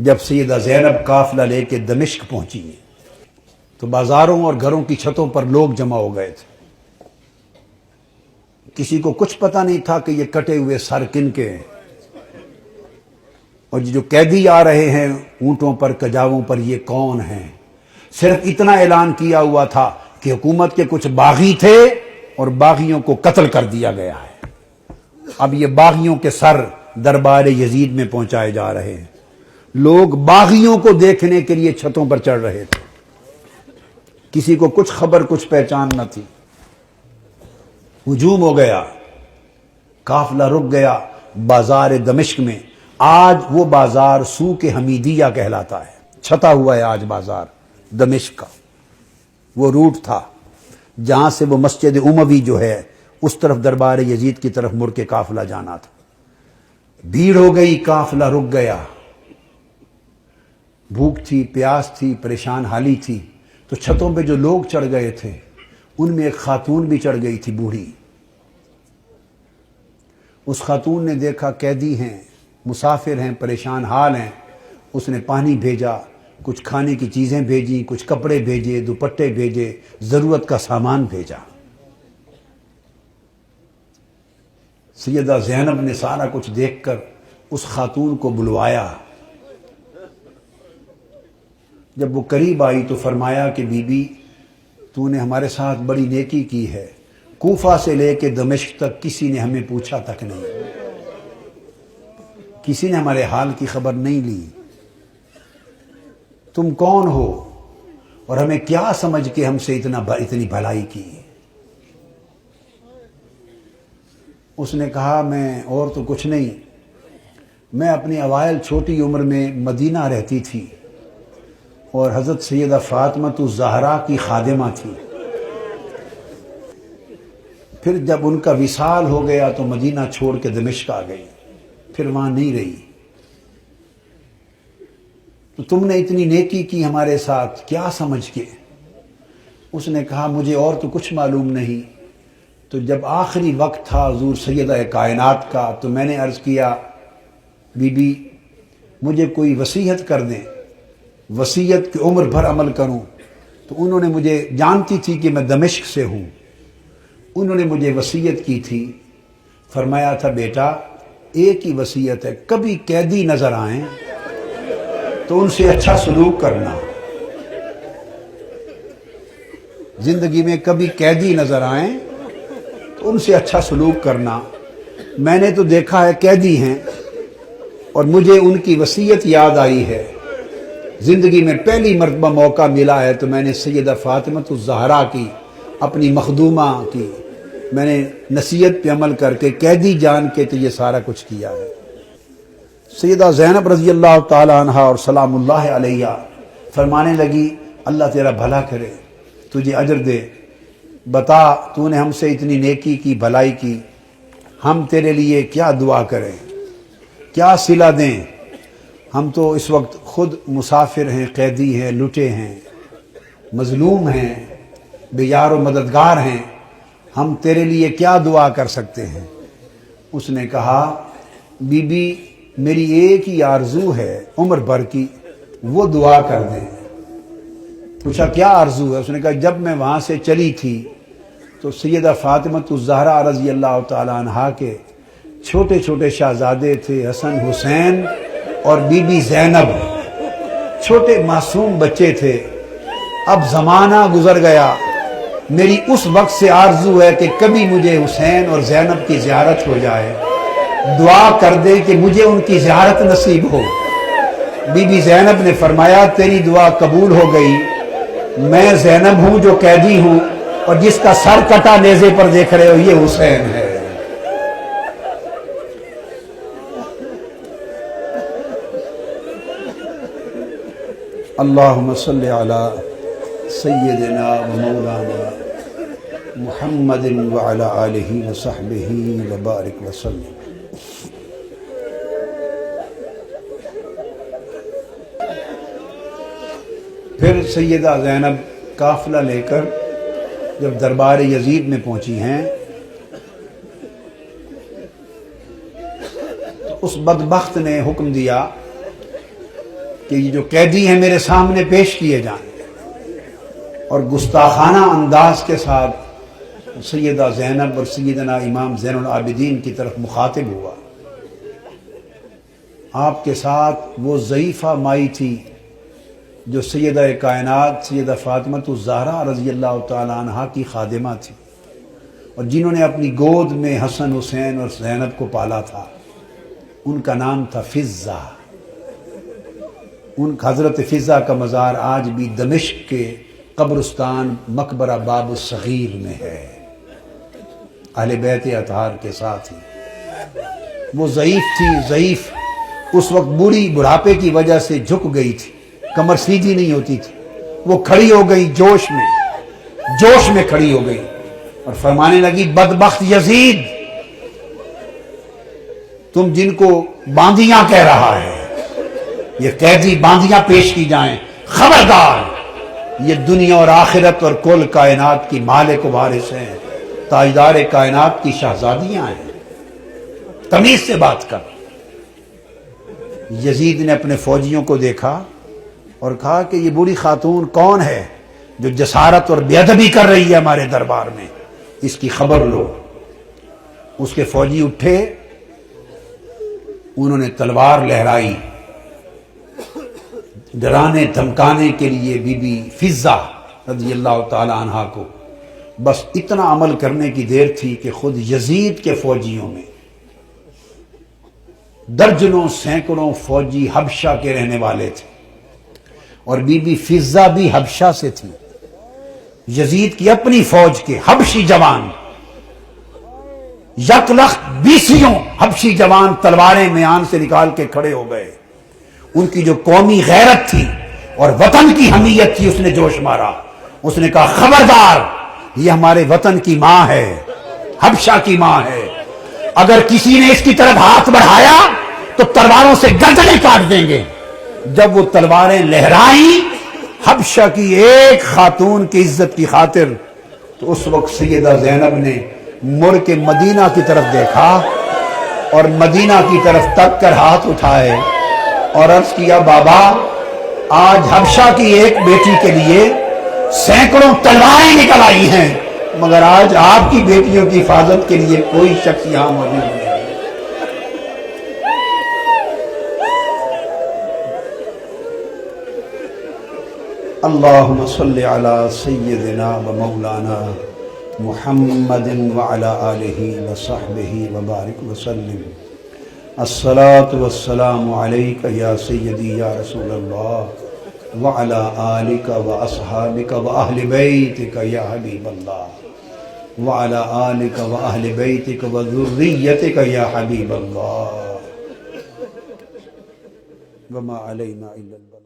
جب سیدہ زینب قافلہ لے کے دمشق پہنچی تو بازاروں اور گھروں کی چھتوں پر لوگ جمع ہو گئے تھے. کسی کو کچھ پتہ نہیں تھا کہ یہ کٹے ہوئے سر کن کے ہیں، اور جو قیدی آ رہے ہیں اونٹوں پر کجاووں پر یہ کون ہیں. صرف اتنا اعلان کیا ہوا تھا کہ حکومت کے کچھ باغی تھے اور باغیوں کو قتل کر دیا گیا ہے. اب یہ باغیوں کے سر دربار یزید میں پہنچائے جا رہے ہیں. لوگ باغیوں کو دیکھنے کے لیے چھتوں پر چڑھ رہے تھے. کسی کو کچھ خبر کچھ پہچان نہ تھی. ہجوم ہو گیا، قافلہ رک گیا بازار دمشق میں. آج وہ بازار سوق حمیدیہ کہلاتا ہے. چھتا ہوا ہے آج بازار دمشق کا. وہ روٹ تھا جہاں سے وہ مسجد اموی جو ہے اس طرف دربار یزید کی طرف مڑ کے قافلہ جانا تھا. بھیڑ ہو گئی، قافلہ رک گیا. بھوک تھی، پیاس تھی، پریشان حالی تھی. تو چھتوں پہ جو لوگ چڑھ گئے تھے ان میں ایک خاتون بھی چڑھ گئی تھی، بوڑھی. اس خاتون نے دیکھا قیدی ہیں، مسافر ہیں، پریشان حال ہیں. اس نے پانی بھیجا، کچھ کھانے کی چیزیں بھیجی، کچھ کپڑے بھیجے، دوپٹے بھیجے، ضرورت کا سامان بھیجا. سیدہ زینب نے سارا کچھ دیکھ کر اس خاتون کو بلوایا. جب وہ قریب آئی تو فرمایا کہ بی بی تو نے ہمارے ساتھ بڑی نیکی کی ہے. کوفہ سے لے کے دمشق تک کسی نے ہمیں پوچھا تک نہیں، کسی نے ہمارے حال کی خبر نہیں لی. تم کون ہو اور ہمیں کیا سمجھ کے ہم سے اتنی بھلائی کی؟ اس نے کہا میں اور تو کچھ نہیں، میں اپنی اوائل چھوٹی عمر میں مدینہ رہتی تھی اور حضرت سیدہ فاطمہ الزہرا کی خادمہ تھی. پھر جب ان کا وصال ہو گیا تو مدینہ چھوڑ کے دمشق آ گئی، پھر وہاں نہیں رہی. تو تم نے اتنی نیکی کی ہمارے ساتھ کیا سمجھ کے؟ اس نے کہا مجھے اور تو کچھ معلوم نہیں. تو جب آخری وقت تھا حضور سیدہ کائنات کا تو میں نے عرض کیا بی بی مجھے کوئی وصیت کر دیں، وصیت کی عمر بھر عمل کروں. تو انہوں نے مجھے، جانتی تھی کہ میں دمشق سے ہوں، انہوں نے مجھے وصیت کی تھی. فرمایا تھا بیٹا ایک ہی وصیت ہے، کبھی قیدی نظر آئیں تو ان سے اچھا سلوک کرنا. زندگی میں کبھی قیدی نظر آئیں تو ان سے اچھا سلوک کرنا. میں نے تو دیکھا ہے قیدی ہیں اور مجھے ان کی وصیت یاد آئی ہے. زندگی میں پہلی مرتبہ موقع ملا ہے تو میں نے سیدہ فاطمہ الزہرا کی، اپنی مخدومہ کی، میں نے نصیحت پہ عمل کر کے قیدی جان کے تو یہ سارا کچھ کیا ہے. سیدہ زینب رضی اللہ تعالی عنہ اور سلام اللہ علیہ فرمانے لگی اللہ تیرا بھلا کرے، تجھے اجر دے. بتا تو نے ہم سے اتنی نیکی کی، بھلائی کی، ہم تیرے لیے کیا دعا کریں، کیا صلہ دیں؟ ہم تو اس وقت خود مسافر ہیں، قیدی ہیں، لٹے ہیں، مظلوم ہیں، بے یار و مددگار ہیں، ہم تیرے لیے کیا دعا کر سکتے ہیں؟ اس نے کہا بی بی میری ایک ہی آرزو ہے عمر بھر کی، وہ دعا کر دیں. پوچھا کیا آرزو ہے؟ اس نے کہا جب میں وہاں سے چلی تھی تو سیدہ فاطمہ الزہرا رضی اللہ تعالی عنہا کے چھوٹے چھوٹے شہزادے تھے، حسن حسین اور بی بی زینب، چھوٹے معصوم بچے تھے. اب زمانہ گزر گیا، میری اس وقت سے آرزو ہے کہ کبھی مجھے حسین اور زینب کی زیارت ہو جائے. دعا کر دے کہ مجھے ان کی زیارت نصیب ہو. بی بی زینب نے فرمایا تیری دعا قبول ہو گئی. میں زینب ہوں جو قیدی ہوں، اور جس کا سر کٹا نیزے پر دیکھ رہے ہو یہ حسین ہے. اللہم صلی علی سیدنا و مولانا محمد وعلی آلہ وصحبہ وبارک وسلم. پھر سیدہ زینب قافلہ لے کر جب دربار یزید میں پہنچی ہیں تو اس بدبخت نے حکم دیا کہ یہ جو قیدی ہیں میرے سامنے پیش کیے جائیں، اور گستاخانہ انداز کے ساتھ سیدہ زینب اور سیدنا امام زین العابدین کی طرف مخاطب ہوا۔ آپ کے ساتھ وہ ضعیفہ مائی تھی جو سیدہ کائنات سیدہ فاطمہ الزہرا رضی اللہ تعالی عنہا کی خادمہ تھی، اور جنہوں نے اپنی گود میں حسن حسین اور زینب کو پالا تھا۔ ان کا نام تھا فضہ۔ ان حضرت فضہ کا مزار آج بھی دمشق کے قبرستان مقبرہ باب الصغیر میں ہے، اہل بیت اطہار کے ساتھ ہی۔ وہ ضعیف تھی، ضعیف، اس وقت بوڑھی بڑھاپے کی وجہ سے جھک گئی تھی، کمر سیدھی نہیں ہوتی تھی۔ وہ کھڑی ہو گئی جوش میں کھڑی ہو گئی اور فرمانے لگی، بدبخت یزید، تم جن کو باندیاں کہہ رہا ہے، یہ قیدی باندیاں پیش کی جائیں، خبردار، یہ دنیا اور آخرت اور کل کائنات کی مالک و وارث ہیں، تاجدار کائنات کی شہزادیاں ہیں، تمیز سے بات کر۔ یزید نے اپنے فوجیوں کو دیکھا اور کہا کہ یہ بوڑھی خاتون کون ہے جو جسارت اور بے ادبی کر رہی ہے ہمارے دربار میں، اس کی خبر لو۔ اس کے فوجی اٹھے، انہوں نے تلوار لہرائی ڈرانے دھمکانے کے لیے بی بی فضہ رضی اللہ تعالی عنہا کو۔ بس اتنا عمل کرنے کی دیر تھی کہ خود یزید کے فوجیوں میں درجنوں سینکڑوں فوجی حبشہ کے رہنے والے تھے، اور بی بی فضہ بھی حبشہ سے تھی۔ یزید کی اپنی فوج کے حبشی جوان، یک لخت 20 حبشی جوان تلواریں میان سے نکال کے کھڑے ہو گئے۔ ان کی جو قومی غیرت تھی اور وطن کی حمیت تھی، اس نے جوش مارا۔ اس نے کہا، خبردار، یہ ہمارے وطن کی ماں ہے، حبشہ کی ماں ہے، اگر کسی نے اس کی طرف ہاتھ بڑھایا تو تلواروں سے گردنیں کاٹ دیں گے۔ جب وہ تلواریں لہرائیں حبشہ کی ایک خاتون کی عزت کی خاطر، تو اس وقت سیدہ زینب نے مڑ کے مدینہ کی طرف دیکھا اور مدینہ کی طرف تک کر ہاتھ اٹھائے اور عرض کیا، بابا، آج حبشہ کی ایک بیٹی کے لیے سینکڑوں تلواریں نکل آئی ہیں، مگر آج آپ کی بیٹیوں کی حفاظت کے لیے کوئی شخص یہاں موجود نہیں۔ اللہم صلی علی سیدنا و مولانا محمد وعلی آلہ وصحبہ وبارک وسلم۔ الصلاة والسلام علیک یا سیدی یا رسول اللہ وعلی آلک و اصحابک و اہل بیتک یا حبیب اللہ وعلی آلک و اہل بیتک و ذریتک یا حبیب اللہ وما علینا الا اللہ۔